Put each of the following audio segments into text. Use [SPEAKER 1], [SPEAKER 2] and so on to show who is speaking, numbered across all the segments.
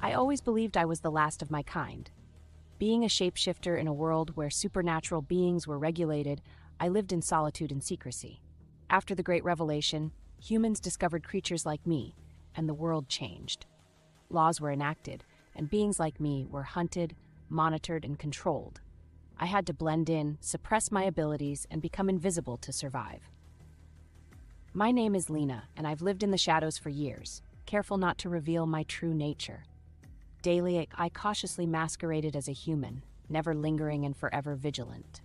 [SPEAKER 1] I always believed I was the last of my kind. Being a shapeshifter in a world where supernatural beings were regulated, I lived in solitude and secrecy. After the Great Revelation, humans discovered creatures like me, and the world changed. Laws were enacted, and beings like me were hunted, monitored, and controlled. I had to blend in, suppress my abilities, and become invisible to survive. My name is Lina, and I've lived in the shadows for years, careful not to reveal my true nature. Daily, I cautiously masqueraded as a human, never lingering and forever vigilant.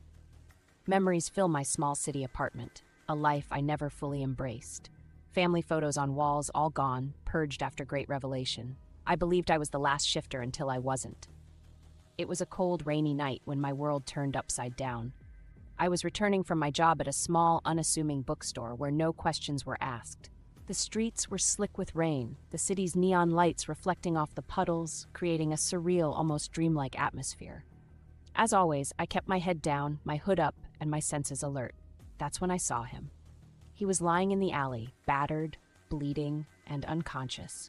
[SPEAKER 1] Memories fill my small city apartment, a life I never fully embraced. Family photos on walls, all gone, purged after Great Revelation. I believed I was the last shifter until I wasn't. It was a cold, rainy night when my world turned upside down. I was returning from my job at a small, unassuming bookstore where no questions were asked. The streets were slick with rain, the city's neon lights reflecting off the puddles, creating a surreal, almost dreamlike atmosphere. As always, I kept my head down, my hood up, and my senses alert. That's when I saw him. He was lying in the alley, battered, bleeding, and unconscious.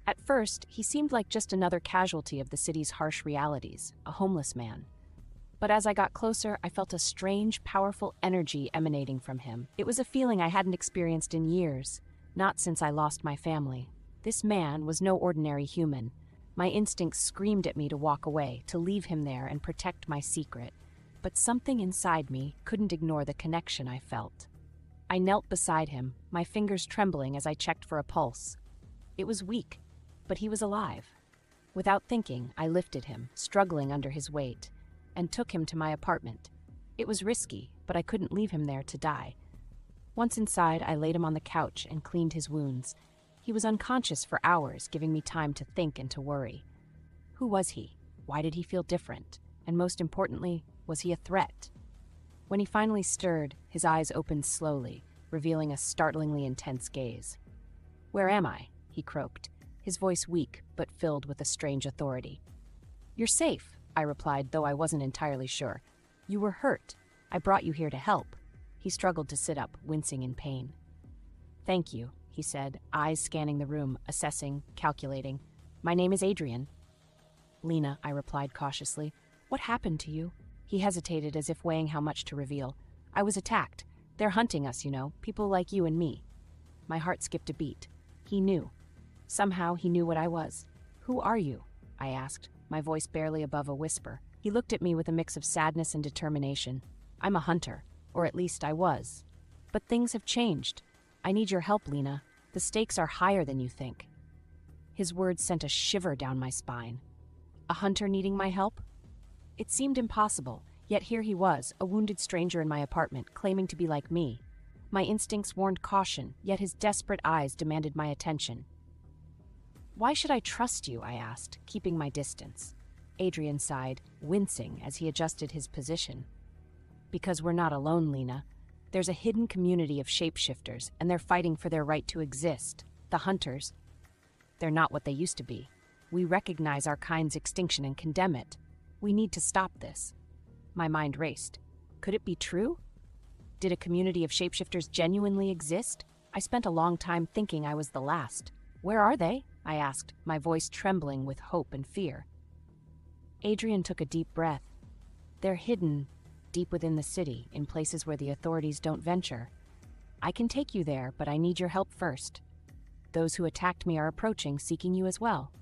[SPEAKER 1] At first, he seemed like just another casualty of the city's harsh realities, a homeless man. But as I got closer, I felt a strange, powerful energy emanating from him. It was a feeling I hadn't experienced in years, not since I lost my family. This man was no ordinary human. My instincts screamed at me to walk away, to leave him there and protect my secret. But something inside me couldn't ignore the connection I felt. I knelt beside him, my fingers trembling as I checked for a pulse. It was weak, but he was alive. Without thinking, I lifted him, struggling under his weight, and took him to my apartment. It was risky, but I couldn't leave him there to die. Once inside, I laid him on the couch and cleaned his wounds. He was unconscious for hours, giving me time to think and to worry. Who was he? Why did he feel different? And most importantly, was he a threat? When he finally stirred, his eyes opened slowly, revealing a startlingly intense gaze. "Where am I?" he croaked, his voice weak but filled with a strange authority. "You're safe," I replied, though I wasn't entirely sure. "You were hurt. I brought you here to help." He struggled to sit up, wincing in pain. "Thank you," he said, eyes scanning the room, assessing, calculating. "My name is Adrian." "Lina," I replied cautiously. "What happened to you?" He hesitated, as if weighing how much to reveal. "I was attacked. They're hunting us, people like you and me." My heart skipped a beat. He knew. Somehow he knew what I was. "Who are you?" I asked, my voice barely above a whisper. He looked at me with a mix of sadness and determination. "I'm a hunter. Or at least I was. But things have changed. I need your help, Lina. The stakes are higher than you think." His words sent a shiver down my spine. A hunter needing my help? It seemed impossible, yet here he was, a wounded stranger in my apartment, claiming to be like me. My instincts warned caution, yet his desperate eyes demanded my attention. "Why should I trust you?" I asked, keeping my distance. Adrian sighed, wincing as he adjusted his position. "Because we're not alone, Lina. There's a hidden community of shapeshifters, and they're fighting for their right to exist. The hunters, they're not what they used to be. We recognize our kind's extinction and condemn it. We need to stop this." My mind raced. Could it be true? Did a community of shapeshifters genuinely exist? I spent a long time thinking I was the last. "Where are they?" I asked, my voice trembling with hope and fear. Adrian took a deep breath. "They're hidden deep within the city, in places where the authorities don't venture. I can take you there, but I need your help first. Those who attacked me are approaching, seeking you as well.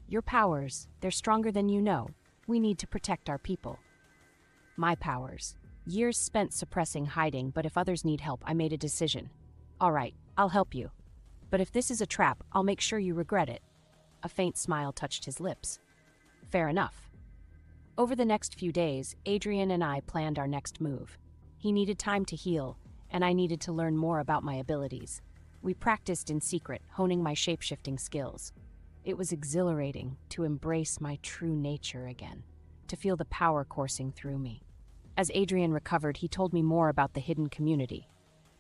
[SPEAKER 1] Your powers, they're stronger than you know. We need to protect our people." My powers. Years spent suppressing, hiding, but if others need help, I made a decision. "All right, I'll help you. But if this is a trap, I'll make sure you regret it." A faint smile touched his lips. "Fair enough." Over the next few days, Adrian and I planned our next move. He needed time to heal, and I needed to learn more about my abilities. We practiced in secret, honing my shape-shifting skills. It was exhilarating to embrace my true nature again, to feel the power coursing through me. As Adrian recovered, he told me more about the hidden community.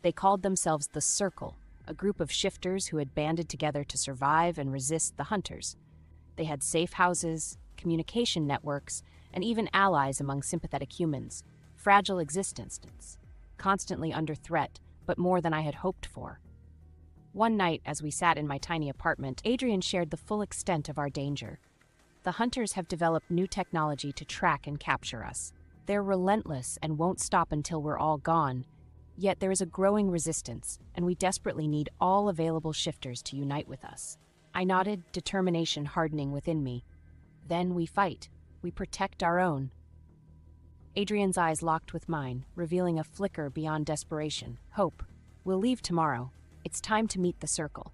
[SPEAKER 1] They called themselves the Circle, a group of shifters who had banded together to survive and resist the hunters. They had safe houses, communication networks, and even allies among sympathetic humans. Fragile existences, constantly under threat, but more than I had hoped for. One night, as we sat in my tiny apartment, Adrian shared the full extent of our danger. The hunters have developed new technology to track and capture us. They're relentless and won't stop until we're all gone. Yet there is a growing resistance, and we desperately need all available shifters to unite with us. I nodded, determination hardening within me. Then we fight. We protect our own. Adrian's eyes locked with mine, revealing a flicker beyond desperation. Hope. We'll leave tomorrow. It's time to meet the circle.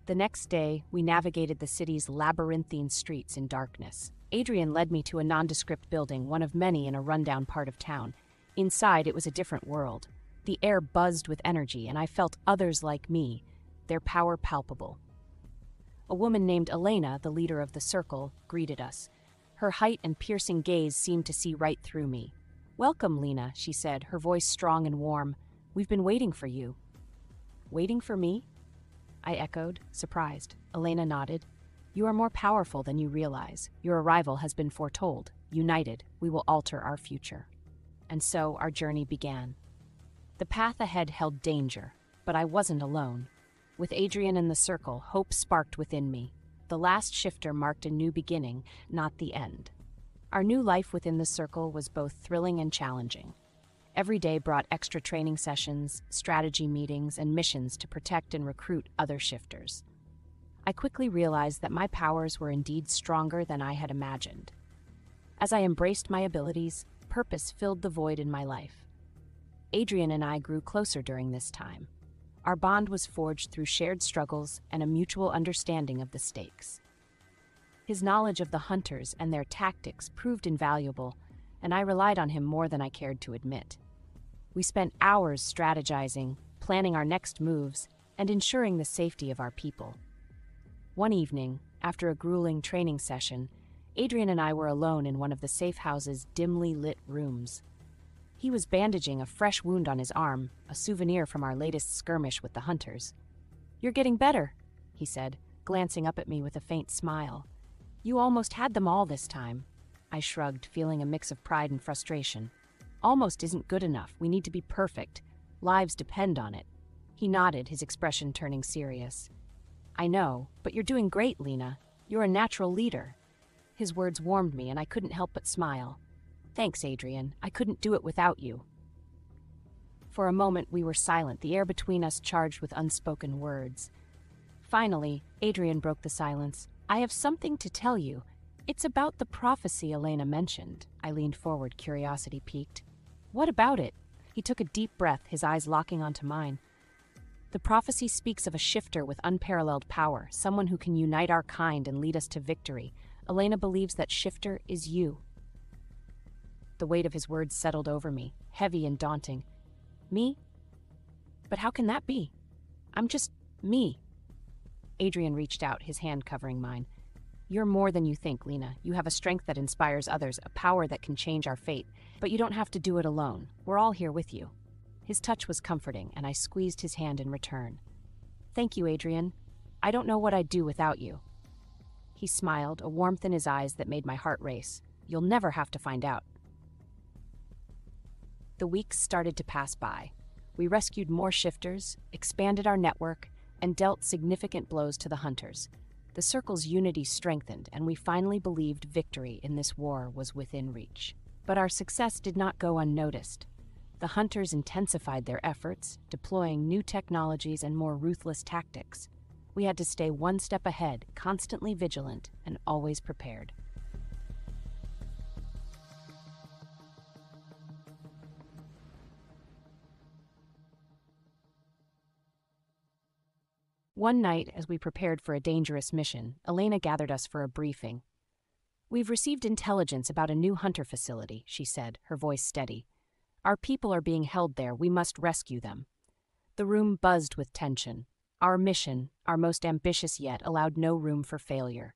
[SPEAKER 1] The next day, we navigated the city's labyrinthine streets in darkness. Adrian led me to a nondescript building, one of many in a rundown part of town. Inside, it was a different world. The air buzzed with energy, and I felt others like me, their power palpable. A woman named Elena, the leader of the circle, greeted us. Her height and piercing gaze seemed to see right through me. "Welcome, Lina," she said, her voice strong and warm. "We've been waiting for you." "Waiting for me?" I echoed, surprised. Elena nodded. "You are more powerful than you realize. Your arrival has been foretold. United, we will alter our future." And so our journey began. The path ahead held danger, but I wasn't alone. With Adrian in the circle, hope sparked within me. The last shifter marked a new beginning, not the end. Our new life within the circle was both thrilling and challenging. Every day brought extra training sessions, strategy meetings, and missions to protect and recruit other shifters. I quickly realized that my powers were indeed stronger than I had imagined. As I embraced my abilities, purpose filled the void in my life. Adrian and I grew closer during this time. Our bond was forged through shared struggles and a mutual understanding of the stakes. His knowledge of the hunters and their tactics proved invaluable, and I relied on him more than I cared to admit. We spent hours strategizing, planning our next moves, and ensuring the safety of our people. One evening, after a grueling training session, Adrian and I were alone in one of the safe house's dimly lit rooms. He was bandaging a fresh wound on his arm, a souvenir from our latest skirmish with the hunters. "You're getting better," he said, glancing up at me with a faint smile. "You almost had them all this time." I shrugged, feeling a mix of pride and frustration. "Almost isn't good enough. We need to be perfect. Lives depend on it." He nodded, his expression turning serious. "I know, but you're doing great, Lina. You're a natural leader." His words warmed me, and I couldn't help but smile. "Thanks, Adrian. I couldn't do it without you." For a moment, we were silent, the air between us charged with unspoken words. Finally, Adrian broke the silence. "I have something to tell you. It's about the prophecy Elena mentioned." I leaned forward, curiosity piqued. "What about it?" He took a deep breath, his eyes locking onto mine. "The prophecy speaks of a shifter with unparalleled power, someone who can unite our kind and lead us to victory. Elena believes that shifter is you." The weight of his words settled over me, heavy and daunting. "Me? But how can that be? I'm just me." Adrian reached out, his hand covering mine. "You're more than you think, Lina. You have a strength that inspires others, a power that can change our fate. But you don't have to do it alone. We're all here with you." His touch was comforting, and I squeezed his hand in return. "Thank you, Adrian. I don't know what I'd do without you." He smiled, a warmth in his eyes that made my heart race. "You'll never have to find out." The weeks started to pass by. We rescued more shifters, expanded our network, and dealt significant blows to the hunters. The circle's unity strengthened, and we finally believed victory in this war was within reach. But our success did not go unnoticed. The hunters intensified their efforts, deploying new technologies and more ruthless tactics. We had to stay one step ahead, constantly vigilant, and always prepared. One night, as we prepared for a dangerous mission, Elena gathered us for a briefing. "We've received intelligence about a new hunter facility," she said, her voice steady. "Our people are being held there. We must rescue them." The room buzzed with tension. Our mission, our most ambitious yet, allowed no room for failure.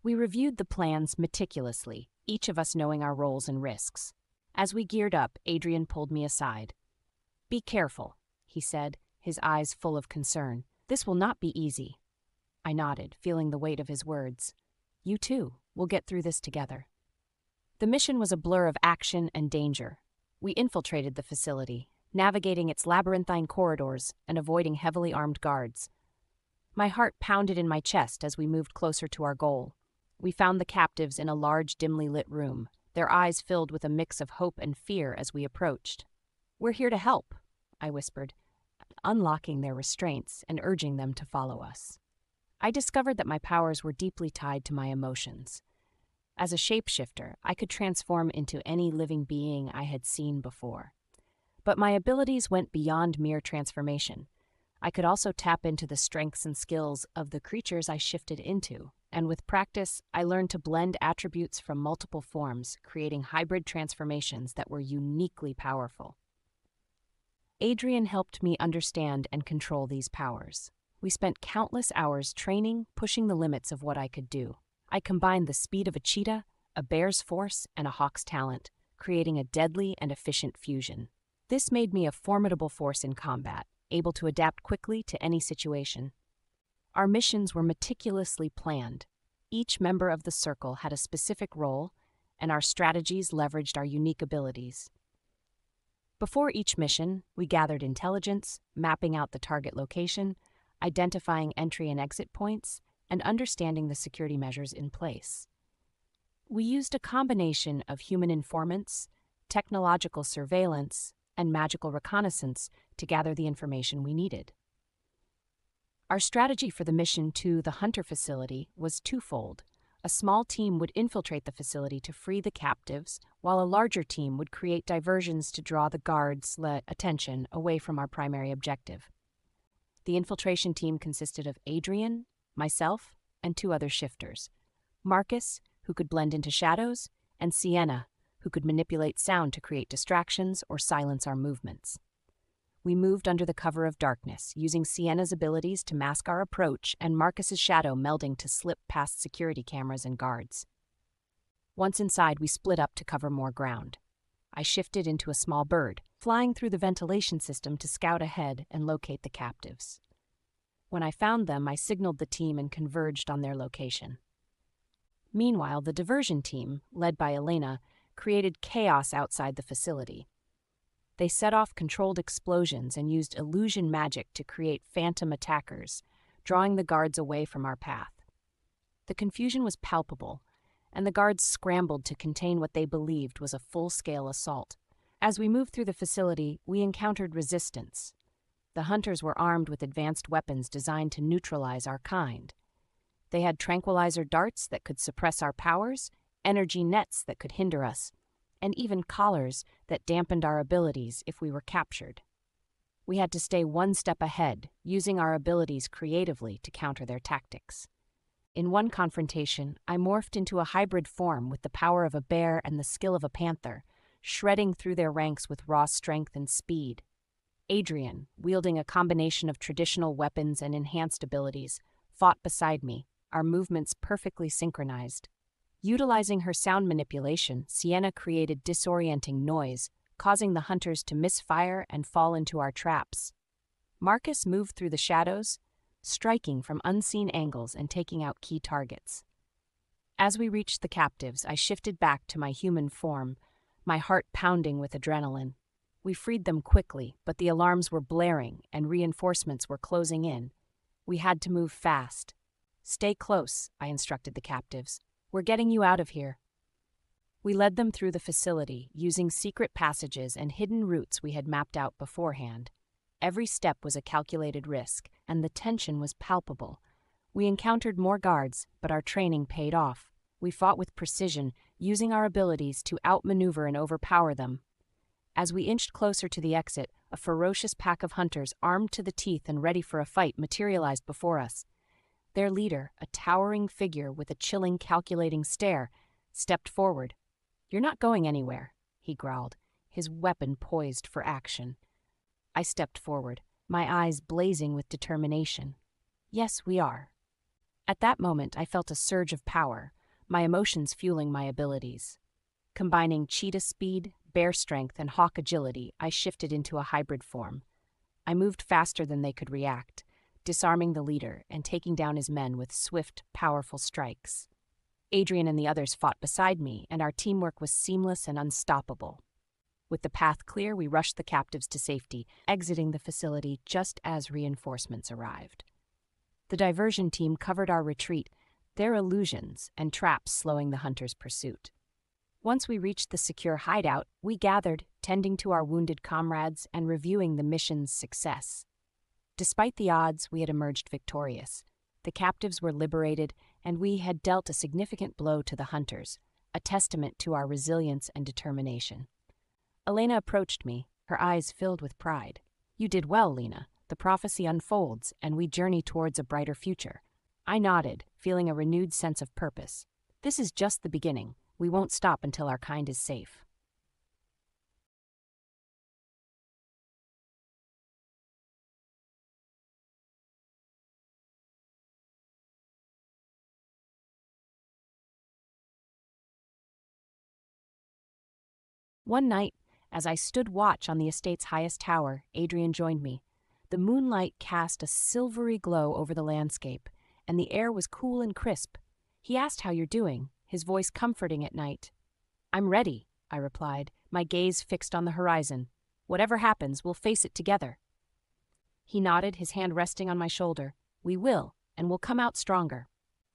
[SPEAKER 1] We reviewed the plans meticulously, each of us knowing our roles and risks. As we geared up, Adrian pulled me aside. "Be careful," he said, his eyes full of concern. "This will not be easy." I nodded, feeling the weight of his words. "You too. We'll get through this together." The mission was a blur of action and danger. We infiltrated the facility, navigating its labyrinthine corridors and avoiding heavily armed guards. My heart pounded in my chest as we moved closer to our goal. We found the captives in a large, dimly lit room, their eyes filled with a mix of hope and fear as we approached. "We're here to help," I whispered, unlocking their restraints and urging them to follow us. I discovered that my powers were deeply tied to my emotions. As a shapeshifter, I could transform into any living being I had seen before. But my abilities went beyond mere transformation. I could also tap into the strengths and skills of the creatures I shifted into, and with practice, I learned to blend attributes from multiple forms, creating hybrid transformations that were uniquely powerful. Adrian helped me understand and control these powers. We spent countless hours training, pushing the limits of what I could do. I combined the speed of a cheetah, a bear's force, and a hawk's talent, creating a deadly and efficient fusion. This made me a formidable force in combat, able to adapt quickly to any situation. Our missions were meticulously planned. Each member of the circle had a specific role, and our strategies leveraged our unique abilities. Before each mission, we gathered intelligence, mapping out the target location, identifying entry and exit points, and understanding the security measures in place. We used a combination of human informants, technological surveillance, and magical reconnaissance to gather the information we needed. Our strategy for the mission to the Hunter facility was twofold. A small team would infiltrate the facility to free the captives, while a larger team would create diversions to draw the guards' attention away from our primary objective. The infiltration team consisted of Adrian, myself, and 2 other shifters. Marcus, who could blend into shadows, and Sienna, who could manipulate sound to create distractions or silence our movements. We moved under the cover of darkness, using Sienna's abilities to mask our approach and Marcus's shadow melding to slip past security cameras and guards. Once inside, we split up to cover more ground. I shifted into a small bird, flying through the ventilation system to scout ahead and locate the captives. When I found them, I signaled the team and converged on their location. Meanwhile, the diversion team, led by Elena, created chaos outside the facility. They set off controlled explosions and used illusion magic to create phantom attackers, drawing the guards away from our path. The confusion was palpable, and the guards scrambled to contain what they believed was a full-scale assault. As we moved through the facility, we encountered resistance. The hunters were armed with advanced weapons designed to neutralize our kind. They had tranquilizer darts that could suppress our powers, energy nets that could hinder us, and even collars that dampened our abilities if we were captured. We had to stay one step ahead, using our abilities creatively to counter their tactics. In one confrontation, I morphed into a hybrid form with the power of a bear and the skill of a panther, shredding through their ranks with raw strength and speed. Adrian, wielding a combination of traditional weapons and enhanced abilities, fought beside me, our movements perfectly synchronized. Utilizing her sound manipulation, Sienna created disorienting noise, causing the hunters to misfire and fall into our traps. Marcus moved through the shadows, striking from unseen angles and taking out key targets. As we reached the captives, I shifted back to my human form, my heart pounding with adrenaline. We freed them quickly, but the alarms were blaring and reinforcements were closing in. We had to move fast. "Stay close," I instructed the captives. "We're getting you out of here." We led them through the facility, using secret passages and hidden routes we had mapped out beforehand. Every step was a calculated risk, and the tension was palpable. We encountered more guards, but our training paid off. We fought with precision, using our abilities to outmaneuver and overpower them. As we inched closer to the exit, a ferocious pack of hunters, armed to the teeth and ready for a fight, materialized before us. Their leader, a towering figure with a chilling, calculating stare, stepped forward. "You're not going anywhere," he growled, his weapon poised for action. I stepped forward, my eyes blazing with determination. "Yes, we are." At that moment, I felt a surge of power, my emotions fueling my abilities. Combining cheetah speed, bear strength, and hawk agility, I shifted into a hybrid form. I moved faster than they could react, disarming the leader and taking down his men with swift, powerful strikes. Adrian and the others fought beside me, and our teamwork was seamless and unstoppable. With the path clear, we rushed the captives to safety, exiting the facility just as reinforcements arrived. The diversion team covered our retreat, their illusions and traps slowing the hunters' pursuit. Once we reached the secure hideout, we gathered, tending to our wounded comrades and reviewing the mission's success. Despite the odds, we had emerged victorious. The captives were liberated, and we had dealt a significant blow to the hunters, a testament to our resilience and determination. Elena approached me, her eyes filled with pride. "You did well, Lina. The prophecy unfolds, and we journey towards a brighter future." I nodded, feeling a renewed sense of purpose. This is just the beginning. We won't stop until our kind is safe. One night, as I stood watch on the estate's highest tower, Adrian joined me. The moonlight cast a silvery glow over the landscape, and the air was cool and crisp. He asked how you're doing, his voice comforting at night. "I'm ready," I replied, my gaze fixed on the horizon. "Whatever happens, we'll face it together." He nodded, his hand resting on my shoulder. "We will, and we'll come out stronger."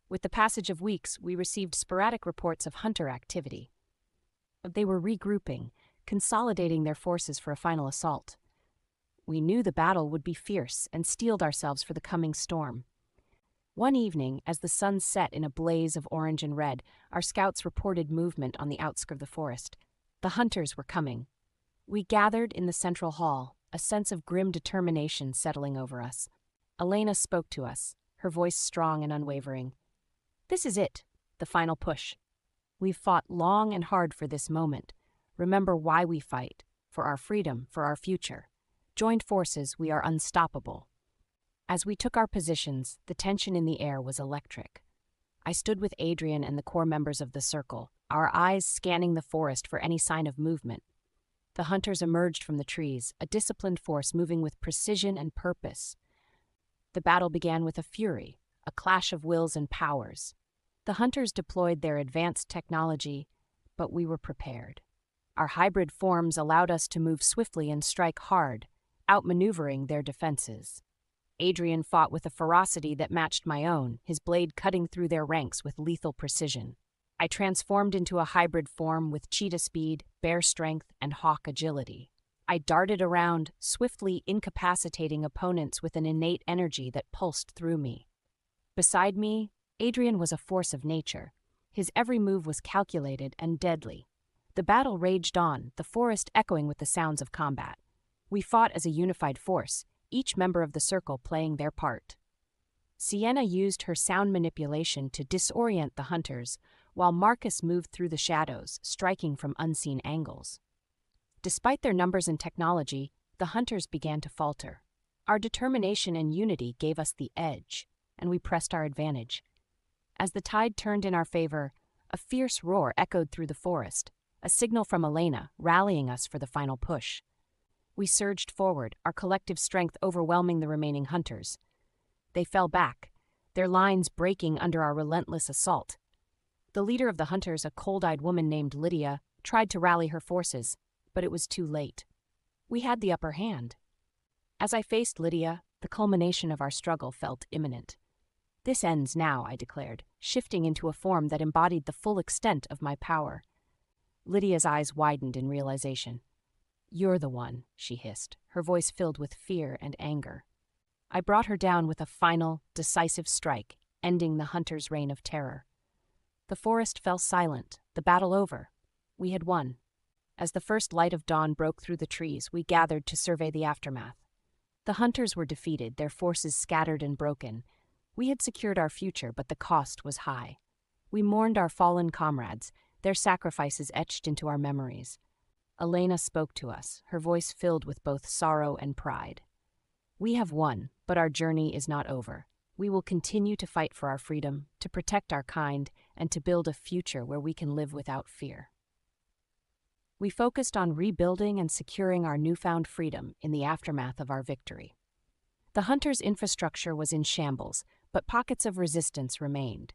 [SPEAKER 1] With the passage of weeks, we received sporadic reports of hunter activity. They were regrouping, consolidating their forces for a final assault. We knew the battle would be fierce and steeled ourselves for the coming storm. One evening, as the sun set in a blaze of orange and red, our scouts reported movement on the outskirts of the forest. The hunters were coming. We gathered in the central hall, a sense of grim determination settling over us. Elena spoke to us, her voice strong and unwavering. "This is it, the final push. We've fought long and hard for this moment. Remember why we fight, for our freedom, for our future. Joined forces, we are unstoppable." As we took our positions, the tension in the air was electric. I stood with Adrian and the core members of the circle, our eyes scanning the forest for any sign of movement. The hunters emerged from the trees, a disciplined force moving with precision and purpose. The battle began with a fury, a clash of wills and powers. The hunters deployed their advanced technology, but we were prepared. Our hybrid forms allowed us to move swiftly and strike hard, outmaneuvering their defenses. Adrian fought with a ferocity that matched my own, his blade cutting through their ranks with lethal precision. I transformed into a hybrid form with cheetah speed, bear strength, and hawk agility. I darted around, swiftly incapacitating opponents with an innate energy that pulsed through me. Beside me, Adrian was a force of nature. His every move was calculated and deadly. The battle raged on, the forest echoing with the sounds of combat. We fought as a unified force, each member of the circle playing their part. Sienna used her sound manipulation to disorient the hunters, while Marcus moved through the shadows, striking from unseen angles. Despite their numbers and technology, the hunters began to falter. Our determination and unity gave us the edge, and we pressed our advantage. As the tide turned in our favor, a fierce roar echoed through the forest, a signal from Elena, rallying us for the final push. We surged forward, our collective strength overwhelming the remaining hunters. They fell back, their lines breaking under our relentless assault. The leader of the hunters, a cold-eyed woman named Lydia, tried to rally her forces, but it was too late. We had the upper hand. As I faced Lydia, the culmination of our struggle felt imminent. "This ends now," I declared, shifting into a form that embodied the full extent of my power. Lydia's eyes widened in realization. "You're the one," she hissed, her voice filled with fear and anger. I brought her down with a final, decisive strike, ending the hunter's reign of terror. The forest fell silent, the battle over. We had won. As the first light of dawn broke through the trees, we gathered to survey the aftermath. The hunters were defeated, their forces scattered and broken. We had secured our future, but the cost was high. We mourned our fallen comrades, their sacrifices etched into our memories. Elena spoke to us, her voice filled with both sorrow and pride. "We have won, but our journey is not over. We will continue to fight for our freedom, to protect our kind, and to build a future where we can live without fear." We focused on rebuilding and securing our newfound freedom in the aftermath of our victory. The hunters' infrastructure was in shambles, but pockets of resistance remained.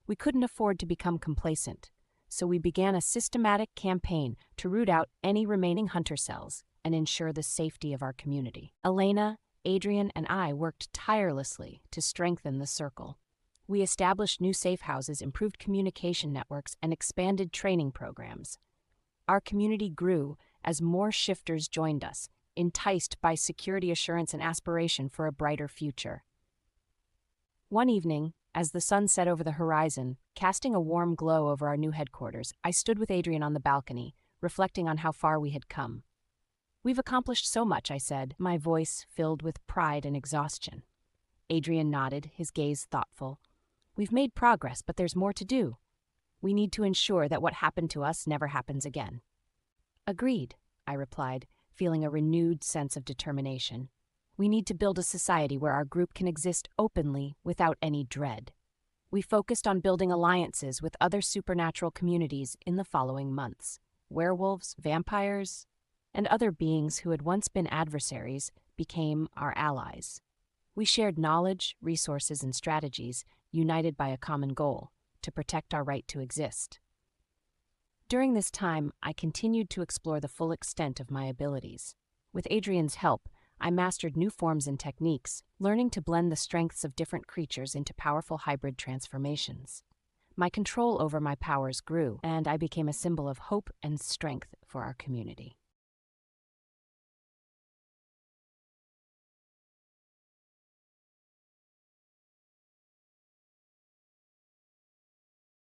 [SPEAKER 1] We couldn't afford to become complacent. so we began a systematic campaign to root out any remaining hunter cells and ensure the safety of our community. Lina, Adrian, and I worked tirelessly to strengthen the circle. We established new safe houses, improved communication networks, and expanded training programs. Our community grew as more shifters joined us, enticed by security assurance and aspiration for a brighter future. One evening, as the sun set over the horizon, casting a warm glow over our new headquarters, I stood with Adrian on the balcony, reflecting on how far we had come. "We've accomplished so much," I said, my voice filled with pride and exhaustion. Adrian nodded, his gaze thoughtful. "We've made progress, but there's more to do. We need to ensure that what happened to us never happens again." "Agreed," I replied, feeling a renewed sense of determination. "We need to build a society where our group can exist openly without any dread." We focused on building alliances with other supernatural communities in the following months. Werewolves, vampires, and other beings who had once been adversaries became our allies. We shared knowledge, resources, and strategies, united by a common goal: to protect our right to exist. During this time, I continued to explore the full extent of my abilities. With Adrian's help, I mastered new forms and techniques, learning to blend the strengths of different creatures into powerful hybrid transformations. My control over my powers grew, and I became a symbol of hope and strength for our community.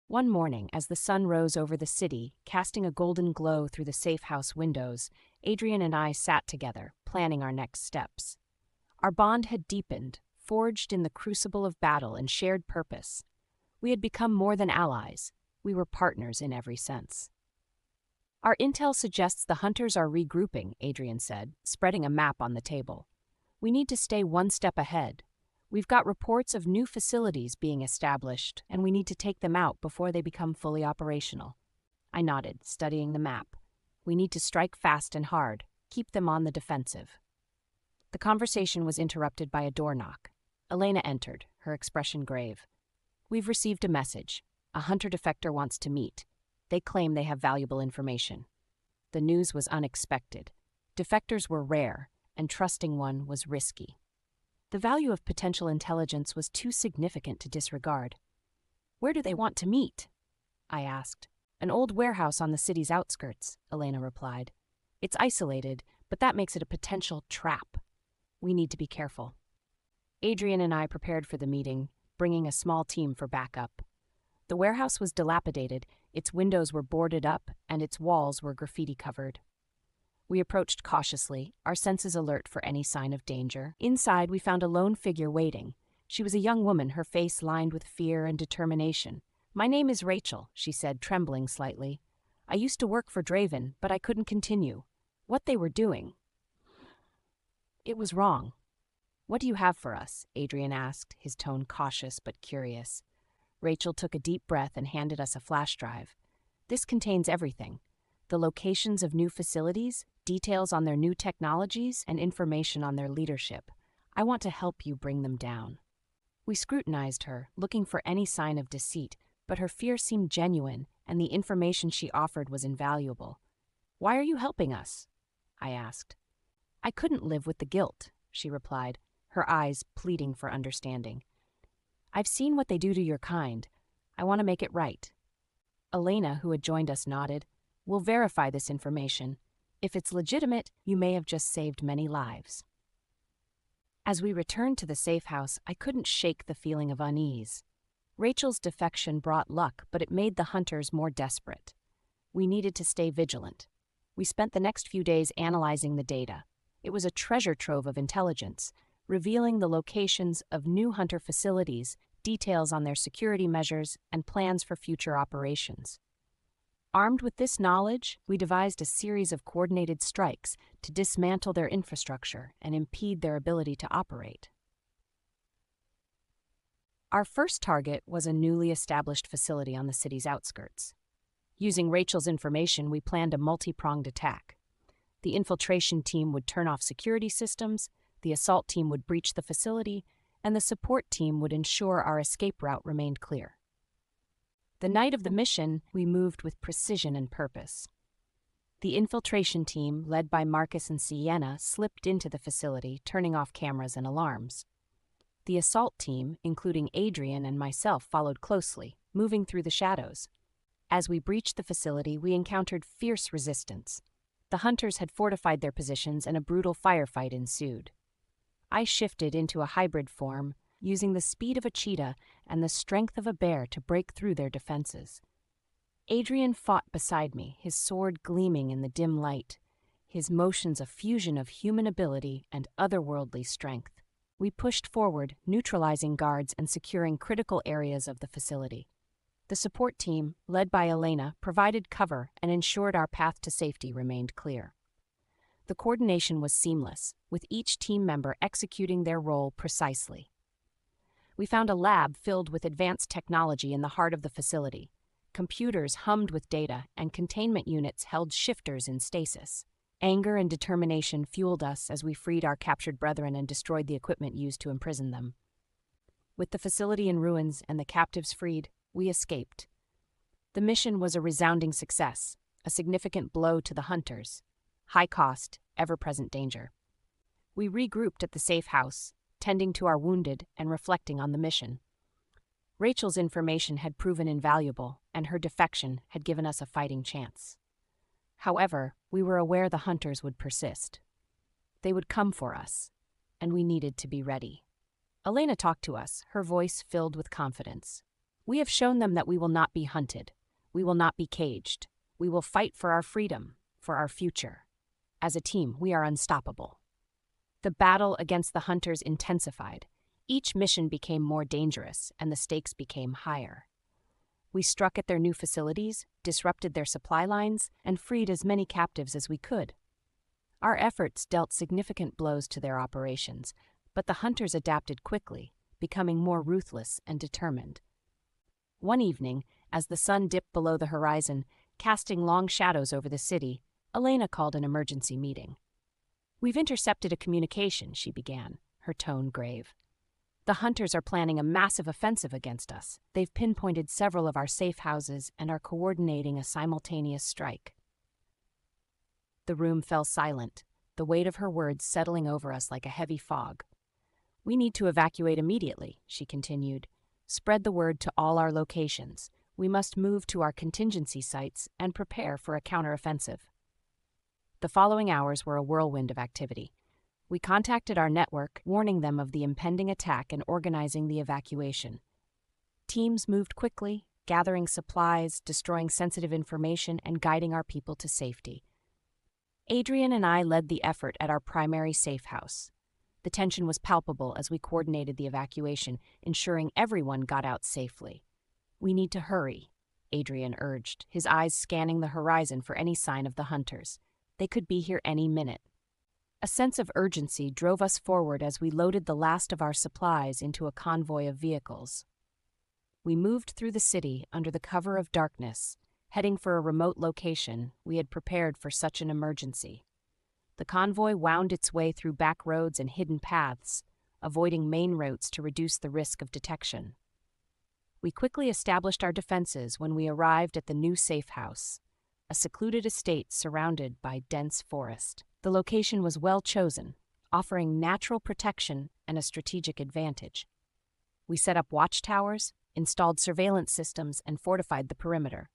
[SPEAKER 1] One morning, as the sun rose over the city, casting a golden glow through the safe house windows, Adrian and I sat together, planning our next steps. Our bond had deepened, forged in the crucible of battle and shared purpose. We had become more than allies. We were partners in every sense. "Our intel suggests the hunters are regrouping," Adrian said, spreading a map on the table. "We need to stay one step ahead. We've got reports of new facilities being established, and we need to take them out before they become fully operational." I nodded, studying the map. "We need to strike fast and hard, keep them on the defensive." The conversation was interrupted by a door knock. Lina entered, her expression grave. "We've received a message. A hunter defector wants to meet. They claim they have valuable information." The news was unexpected. Defectors were rare, and trusting one was risky. The value of potential intelligence was too significant to disregard. "Where do they want to meet?" I asked. "An old warehouse on the city's outskirts," Lina replied. "It's isolated, but that makes it a potential trap. We need to be careful." Adrian and I prepared for the meeting, bringing a small team for backup. The warehouse was dilapidated, its windows were boarded up, and its walls were graffiti-covered. We approached cautiously, our senses alert for any sign of danger. Inside, we found a lone figure waiting. She was a young woman, her face lined with fear and determination. "My name is Rachel," she said, trembling slightly. "I used to work for Draven, but I couldn't continue. What they were doing, it was wrong." "What do you have for us?" Adrian asked, his tone cautious but curious. Rachel took a deep breath and handed us a flash drive. "This contains everything: the locations of new facilities, details on their new technologies, and information on their leadership. I want to help you bring them down." We scrutinized her, looking for any sign of deceit, but her fear seemed genuine, and the information she offered was invaluable. "Why are you helping us?" I asked. "I couldn't live with the guilt," she replied, her eyes pleading for understanding. "I've seen what they do to your kind. I want to make it right." Lina, who had joined us, nodded. "We'll verify this information. If it's legitimate, you may have just saved many lives." As we returned to the safe house, I couldn't shake the feeling of unease. Rachel's defection brought luck, but it made the hunters more desperate. We needed to stay vigilant. We spent the next few days analyzing the data. It was a treasure trove of intelligence, revealing the locations of new hunter facilities, details on their security measures, and plans for future operations. Armed with this knowledge, we devised a series of coordinated strikes to dismantle their infrastructure and impede their ability to operate. Our first target was a newly established facility on the city's outskirts. Using Rachel's information, we planned a multi-pronged attack. The infiltration team would turn off security systems, the assault team would breach the facility, and the support team would ensure our escape route remained clear. The night of the mission, we moved with precision and purpose. The infiltration team, led by Marcus and Sienna, slipped into the facility, turning off cameras and alarms. The assault team, including Adrian and myself, followed closely, moving through the shadows. As we breached the facility, we encountered fierce resistance. The hunters had fortified their positions and a brutal firefight ensued. I shifted into a hybrid form, using the speed of a cheetah and the strength of a bear to break through their defenses. Adrian fought beside me, his sword gleaming in the dim light, his motions a fusion of human ability and otherworldly strength. We pushed forward, neutralizing guards and securing critical areas of the facility. The support team, led by Elena, provided cover and ensured our path to safety remained clear. The coordination was seamless, with each team member executing their role precisely. We found a lab filled with advanced technology in the heart of the facility. Computers hummed with data, and containment units held shifters in stasis. Anger and determination fueled us as we freed our captured brethren and destroyed the equipment used to imprison them. With the facility in ruins and the captives freed, we escaped. The mission was a resounding success, a significant blow to the hunters. High cost, ever-present danger. We regrouped at the safe house, tending to our wounded and reflecting on the mission. Rachel's information had proven invaluable, and her defection had given us a fighting chance. However, we were aware the hunters would persist. They would come for us, and we needed to be ready. Elena talked to us, her voice filled with confidence. We have shown them that we will not be hunted. We will not be caged. We will fight for our freedom, for our future. As a team, we are unstoppable. The battle against the hunters intensified. Each mission became more dangerous, and the stakes became higher. We struck at their new facilities, disrupted their supply lines, and freed as many captives as we could. Our efforts dealt significant blows to their operations, but the hunters adapted quickly, becoming more ruthless and determined. One evening, as the sun dipped below the horizon, casting long shadows over the city, Elena called an emergency meeting. "We've intercepted a communication," she began, her tone grave. "The hunters are planning a massive offensive against us. They've pinpointed several of our safe houses and are coordinating a simultaneous strike." The room fell silent, the weight of her words settling over us like a heavy fog. "We need to evacuate immediately," she continued. "Spread the word to all our locations. We must move to our contingency sites and prepare for a counteroffensive." The following hours were a whirlwind of activity. We contacted our network, warning them of the impending attack and organizing the evacuation. Teams moved quickly, gathering supplies, destroying sensitive information, and guiding our people to safety. Adrian and I led the effort at our primary safe house. The tension was palpable as we coordinated the evacuation, ensuring everyone got out safely. "We need to hurry," Adrian urged, his eyes scanning the horizon for any sign of the hunters. They could be here any minute. A sense of urgency drove us forward as we loaded the last of our supplies into a convoy of vehicles. We moved through the city under the cover of darkness, heading for a remote location we had prepared for such an emergency. The convoy wound its way through back roads and hidden paths, avoiding main routes to reduce the risk of detection. We quickly established our defenses when we arrived at the new safe house, a secluded estate surrounded by dense forest. The location was well chosen, offering natural protection and a strategic advantage. We set up watchtowers, installed surveillance systems, and fortified the perimeter.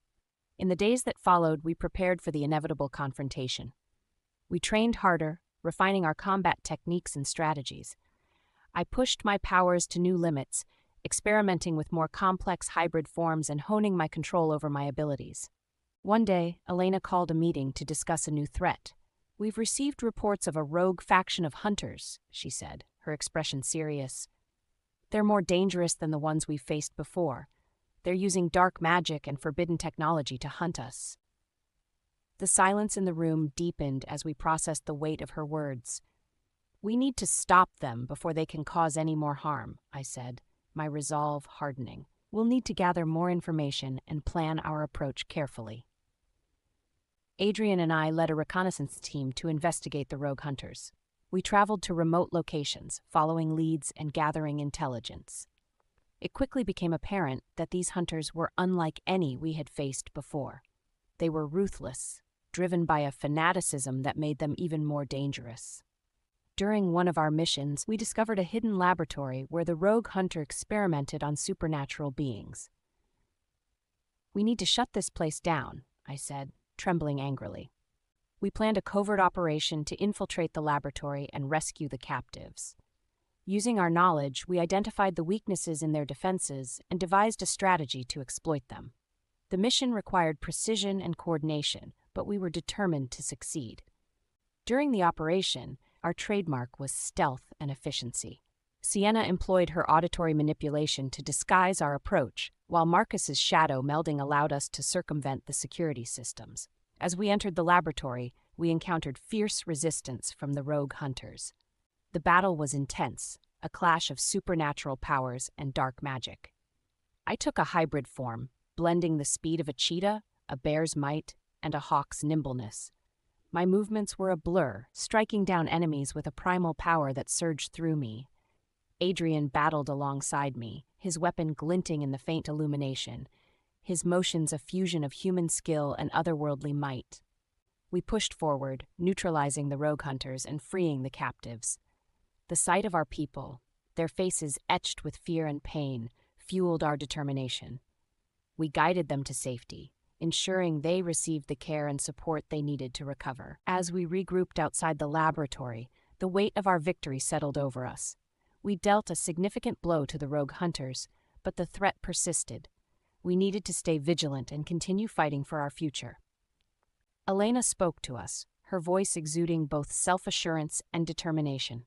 [SPEAKER 1] In the days that followed, we prepared for the inevitable confrontation. We trained harder, refining our combat techniques and strategies. I pushed my powers to new limits, experimenting with more complex hybrid forms and honing my control over my abilities. One day, Elena called a meeting to discuss a new threat. "We've received reports of a rogue faction of hunters," she said, her expression serious. "They're more dangerous than the ones we've faced before. They're using dark magic and forbidden technology to hunt us." The silence in the room deepened as we processed the weight of her words. "We need to stop them before they can cause any more harm," I said, my resolve hardening. "We'll need to gather more information and plan our approach carefully." Adrian and I led a reconnaissance team to investigate the rogue hunters. We traveled to remote locations, following leads and gathering intelligence. It quickly became apparent that these hunters were unlike any we had faced before. They were ruthless, driven by a fanaticism that made them even more dangerous. During one of our missions, we discovered a hidden laboratory where the rogue hunter experimented on supernatural beings. "We need to shut this place down," I said, trembling angrily. We planned a covert operation to infiltrate the laboratory and rescue the captives. Using our knowledge, we identified the weaknesses in their defenses and devised a strategy to exploit them. The mission required precision and coordination, but we were determined to succeed. During the operation, our trademark was stealth and efficiency. Sienna employed her auditory manipulation to disguise our approach, while Marcus's shadow melding allowed us to circumvent the security systems. As we entered the laboratory, we encountered fierce resistance from the rogue hunters. The battle was intense, a clash of supernatural powers and dark magic. I took a hybrid form, blending the speed of a cheetah, a bear's might, and a hawk's nimbleness. My movements were a blur, striking down enemies with a primal power that surged through me. Adrian battled alongside me, his weapon glinting in the faint illumination, his motions a fusion of human skill and otherworldly might. We pushed forward, neutralizing the rogue hunters and freeing the captives. The sight of our people, their faces etched with fear and pain, fueled our determination. We guided them to safety, ensuring they received the care and support they needed to recover. As we regrouped outside the laboratory, the weight of our victory settled over us. We dealt a significant blow to the rogue hunters, but the threat persisted. We needed to stay vigilant and continue fighting for our future. Elena spoke to us, her voice exuding both self-assurance and determination.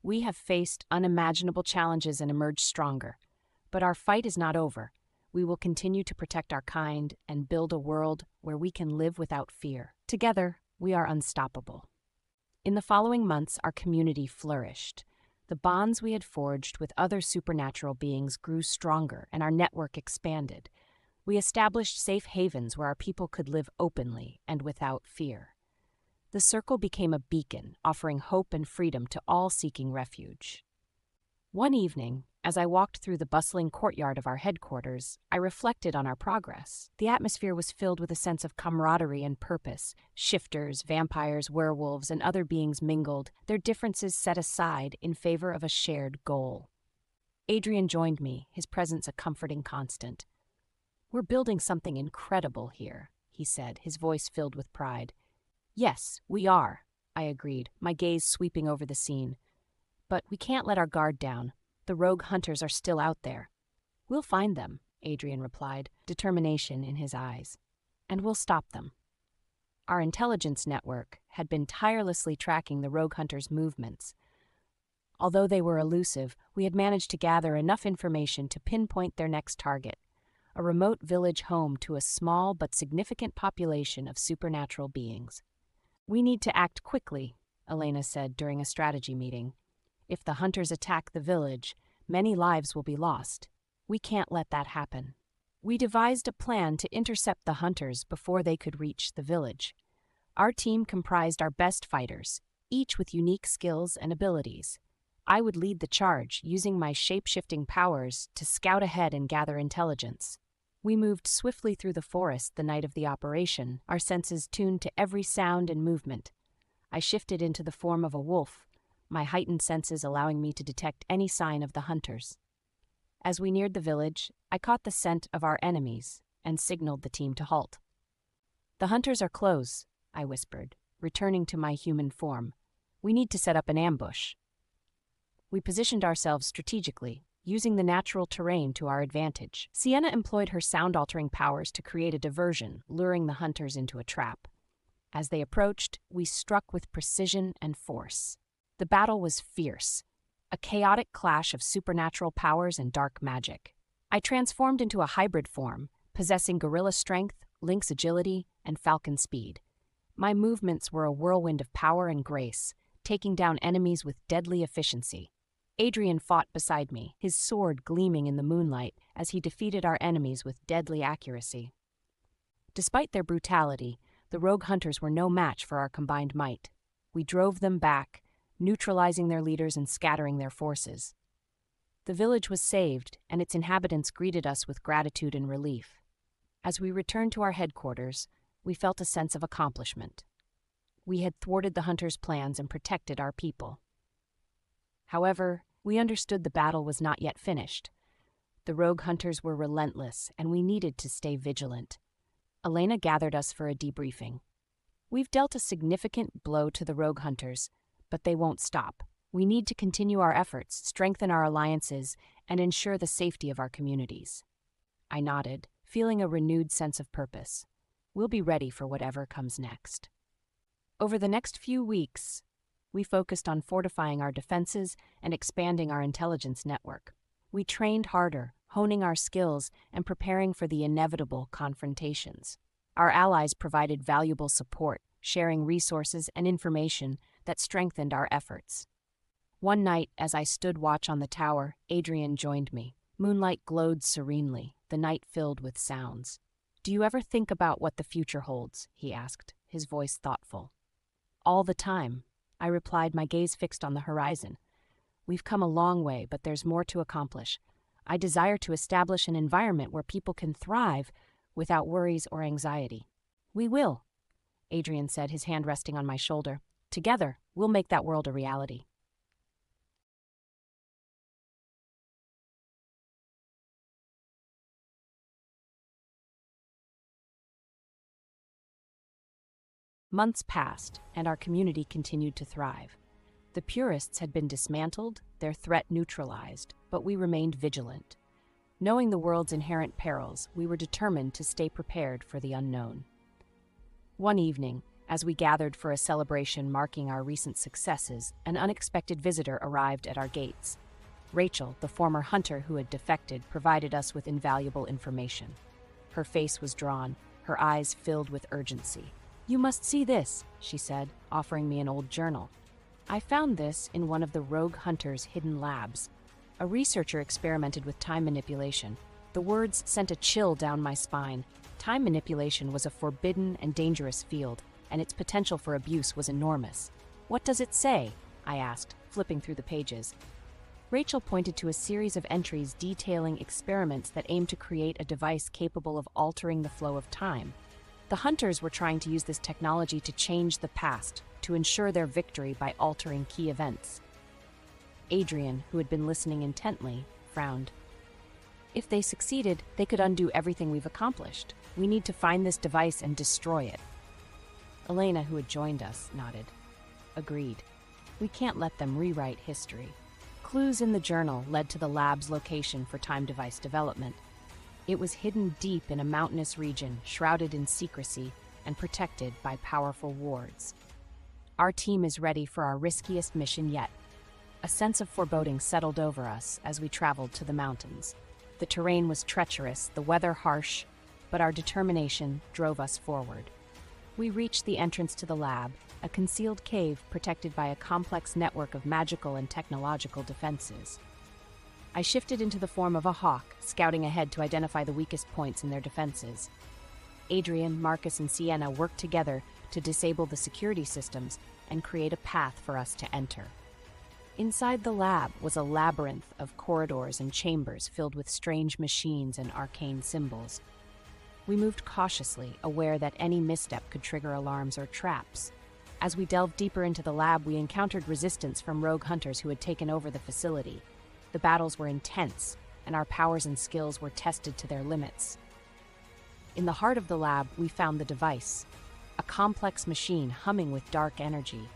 [SPEAKER 1] "We have faced unimaginable challenges and emerged stronger, but our fight is not over. We will continue to protect our kind and build a world where we can live without fear. Together, we are unstoppable." In the following months, our community flourished. The bonds we had forged with other supernatural beings grew stronger, and our network expanded. We established safe havens where our people could live openly and without fear. The circle became a beacon, offering hope and freedom to all seeking refuge. One evening, as I walked through the bustling courtyard of our headquarters, I reflected on our progress. The atmosphere was filled with a sense of camaraderie and purpose. Shifters, vampires, werewolves, and other beings mingled, their differences set aside in favor of a shared goal. Adrian joined me, his presence a comforting constant. "We're building something incredible here," he said, his voice filled with pride. "Yes, we are," I agreed, my gaze sweeping over the scene. "But we can't let our guard down. The rogue hunters are still out there." "We'll find them," Adrian replied, determination in his eyes. "And we'll stop them." Our intelligence network had been tirelessly tracking the rogue hunters' movements. Although they were elusive, we had managed to gather enough information to pinpoint their next target, a remote village home to a small but significant population of supernatural beings. "We need to act quickly," Elena said during a strategy meeting. "If the hunters attack the village, many lives will be lost. We can't let that happen." We devised a plan to intercept the hunters before they could reach the village. Our team comprised our best fighters, each with unique skills and abilities. I would lead the charge, using my shape-shifting powers to scout ahead and gather intelligence. We moved swiftly through the forest the night of the operation, our senses tuned to every sound and movement. I shifted into the form of a wolf, my heightened senses allowing me to detect any sign of the hunters. As we neared the village, I caught the scent of our enemies and signaled the team to halt. "The hunters are close," I whispered, returning to my human form. "We need to set up an ambush." We positioned ourselves strategically, using the natural terrain to our advantage. Sienna employed her sound-altering powers to create a diversion, luring the hunters into a trap. As they approached, we struck with precision and force. The battle was fierce, a chaotic clash of supernatural powers and dark magic. I transformed into a hybrid form, possessing gorilla strength, lynx agility, and falcon speed. My movements were a whirlwind of power and grace, taking down enemies with deadly efficiency. Adrian fought beside me, his sword gleaming in the moonlight as he defeated our enemies with deadly accuracy. Despite their brutality, the rogue hunters were no match for our combined might. We drove them back, neutralizing their leaders and scattering their forces. The village was saved, and its inhabitants greeted us with gratitude and relief. As we returned to our headquarters, we felt a sense of accomplishment. We had thwarted the hunters' plans and protected our people. However, we understood the battle was not yet finished. The rogue hunters were relentless, and we needed to stay vigilant. Elena gathered us for a debriefing. We've dealt a significant blow to the rogue hunters, but they won't stop. We need to continue our efforts, strengthen our alliances, and ensure the safety of our communities. I nodded, feeling a renewed sense of purpose. We'll be ready for whatever comes next. Over the next few weeks, we focused on fortifying our defenses and expanding our intelligence network. We trained harder, honing our skills and preparing for the inevitable confrontations. Our allies provided valuable support, sharing resources and information that strengthened our efforts. One night, as I stood watch on the tower, Adrian joined me. Moonlight glowed serenely, the night filled with sounds. "Do you ever think about what the future holds?" he asked, his voice thoughtful. "All the time," I replied, my gaze fixed on the horizon. "We've come a long way, but there's more to accomplish. I desire to establish an environment where people can thrive without worries or anxiety." "We will," Adrian said, his hand resting on my shoulder. "Together, we'll make that world a reality." Months passed, and our community continued to thrive. The purists had been dismantled, their threat neutralized, but we remained vigilant. Knowing the world's inherent perils, we were determined to stay prepared for the unknown. One evening, as we gathered for a celebration marking our recent successes, an unexpected visitor arrived at our gates. Rachel, the former hunter who had defected, provided us with invaluable information. Her face was drawn, her eyes filled with urgency. "You must see this," she said, offering me an old journal. "I found this in one of the rogue hunters' hidden labs. A researcher experimented with time manipulation. The words sent a chill down my spine. Time manipulation was a forbidden and dangerous field, and its potential for abuse was enormous. "What does it say?" I asked, flipping through the pages. Rachel pointed to a series of entries detailing experiments that aimed to create a device capable of altering the flow of time. The hunters were trying to use this technology to change the past, to ensure their victory by altering key events. Adrian, who had been listening intently, frowned. "If they succeeded, they could undo everything we've accomplished. We need to find this device and destroy it." Elena, who had joined us, nodded. "Agreed. We can't let them rewrite history." Clues in the journal led to the lab's location for time device development. It was hidden deep in a mountainous region, shrouded in secrecy and protected by powerful wards. "Our team is ready for our riskiest mission yet." A sense of foreboding settled over us as we traveled to the mountains. The terrain was treacherous, the weather harsh, but our determination drove us forward. We reached the entrance to the lab, a concealed cave protected by a complex network of magical and technological defenses. I shifted into the form of a hawk, scouting ahead to identify the weakest points in their defenses. Adrian, Marcus, and Sienna worked together to disable the security systems and create a path for us to enter. Inside the lab was a labyrinth of corridors and chambers filled with strange machines and arcane symbols. We moved cautiously, aware that any misstep could trigger alarms or traps. As we delved deeper into the lab, we encountered resistance from rogue hunters who had taken over the facility. The battles were intense, and our powers and skills were tested to their limits. In the heart of the lab, we found the device, a complex machine humming with dark energy.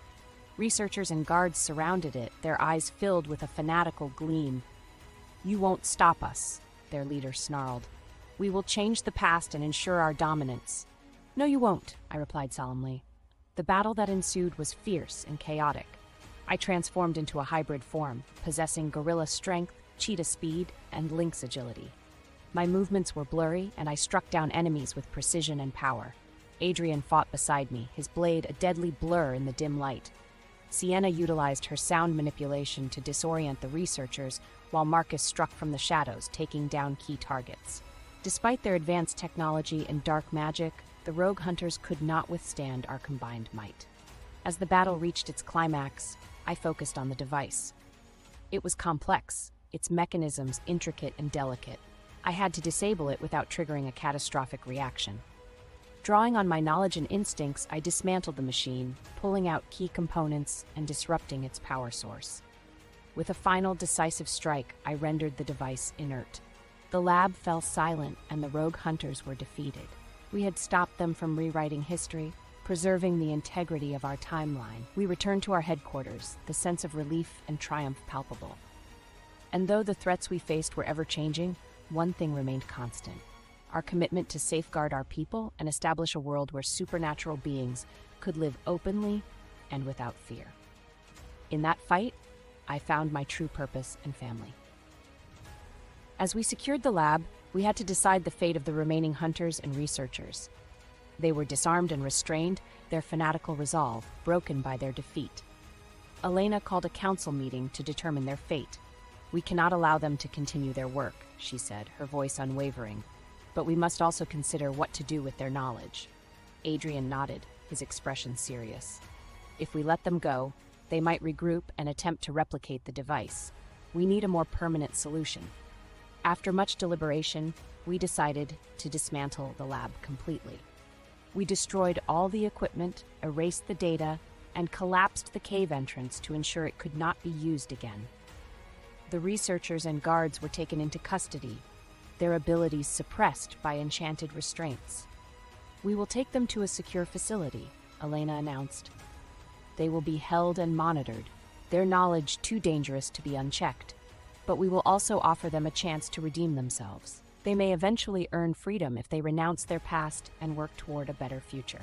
[SPEAKER 1] Researchers and guards surrounded it, their eyes filled with a fanatical gleam. "You won't stop us," their leader snarled. "We will change the past and ensure our dominance." "No, you won't," I replied solemnly. The battle that ensued was fierce and chaotic. I transformed into a hybrid form, possessing gorilla strength, cheetah speed, and lynx agility. My movements were blurry, and I struck down enemies with precision and power. Adrian fought beside me, his blade a deadly blur in the dim light. Sienna utilized her sound manipulation to disorient the researchers, while Marcus struck from the shadows, taking down key targets. Despite their advanced technology and dark magic, the rogue hunters could not withstand our combined might. As the battle reached its climax, I focused on the device. It was complex, its mechanisms intricate and delicate. I had to disable it without triggering a catastrophic reaction. Drawing on my knowledge and instincts, I dismantled the machine, pulling out key components and disrupting its power source. With a final decisive strike, I rendered the device inert. The lab fell silent and the rogue hunters were defeated. We had stopped them from rewriting history, preserving the integrity of our timeline. We returned to our headquarters, the sense of relief and triumph palpable. And though the threats we faced were ever-changing, one thing remained constant: our commitment to safeguard our people and establish a world where supernatural beings could live openly and without fear. In that fight, I found my true purpose and family. As we secured the lab, we had to decide the fate of the remaining hunters and researchers. They were disarmed and restrained, their fanatical resolve broken by their defeat. Elena called a council meeting to determine their fate. "We cannot allow them to continue their work," she said, her voice unwavering. "But we must also consider what to do with their knowledge." Adrian nodded, his expression serious. "If we let them go, they might regroup and attempt to replicate the device. We need a more permanent solution." After much deliberation, we decided to dismantle the lab completely. We destroyed all the equipment, erased the data, and collapsed the cave entrance to ensure it could not be used again. The researchers and guards were taken into custody, their abilities suppressed by enchanted restraints. "We will take them to a secure facility," Elena announced. "They will be held and monitored, their knowledge too dangerous to be unchecked. But we will also offer them a chance to redeem themselves. They may eventually earn freedom if they renounce their past and work toward a better future."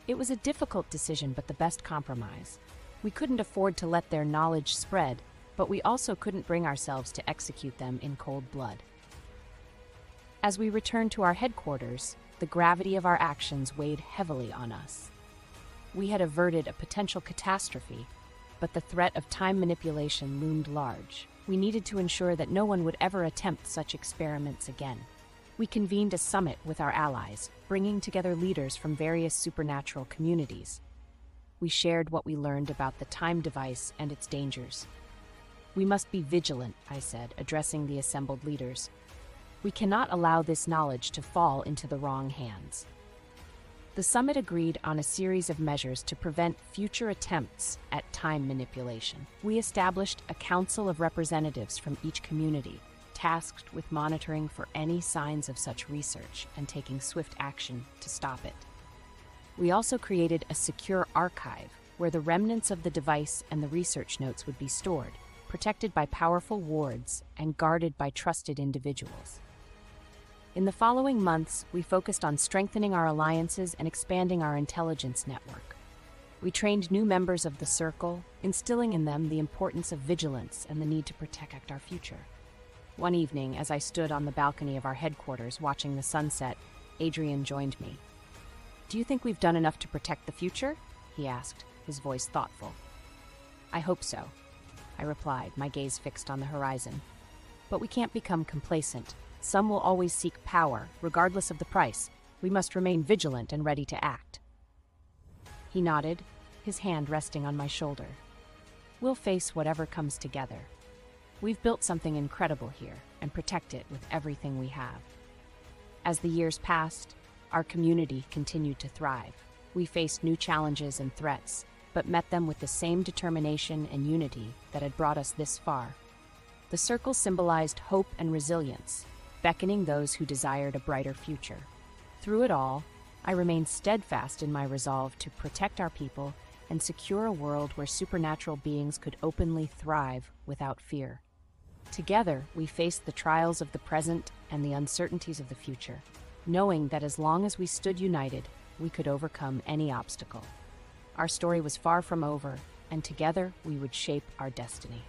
[SPEAKER 1] It was a difficult decision, but the best compromise. We couldn't afford to let their knowledge spread, but we also couldn't bring ourselves to execute them in cold blood. As we returned to our headquarters, the gravity of our actions weighed heavily on us. We had averted a potential catastrophe, but the threat of time manipulation loomed large. We needed to ensure that no one would ever attempt such experiments again. We convened a summit with our allies, bringing together leaders from various supernatural communities. We shared what we learned about the time device and its dangers. "We must be vigilant," I said, addressing the assembled leaders. "We cannot allow this knowledge to fall into the wrong hands." The summit agreed on a series of measures to prevent future attempts at time manipulation. We established a council of representatives from each community, tasked with monitoring for any signs of such research and taking swift action to stop it. We also created a secure archive where the remnants of the device and the research notes would be stored, protected by powerful wards and guarded by trusted individuals. In the following months, we focused on strengthening our alliances and expanding our intelligence network. We trained new members of the Circle, instilling in them the importance of vigilance and the need to protect our future. One evening, as I stood on the balcony of our headquarters watching the sunset, Adrian joined me. "Do you think we've done enough to protect the future?" he asked, his voice thoughtful. "I hope so," I replied, my gaze fixed on the horizon. "But we can't become complacent. Some will always seek power, regardless of the price. We must remain vigilant and ready to act." He nodded, his hand resting on my shoulder. "We'll face whatever comes together. We've built something incredible here, and protect it with everything we have." As the years passed, our community continued to thrive. We faced new challenges and threats, but met them with the same determination and unity that had brought us this far. The circle symbolized hope and resilience, beckoning those who desired a brighter future. Through it all, I remained steadfast in my resolve to protect our people and secure a world where supernatural beings could openly thrive without fear. Together, we faced the trials of the present and the uncertainties of the future, knowing that as long as we stood united, we could overcome any obstacle. Our story was far from over, and together we would shape our destiny.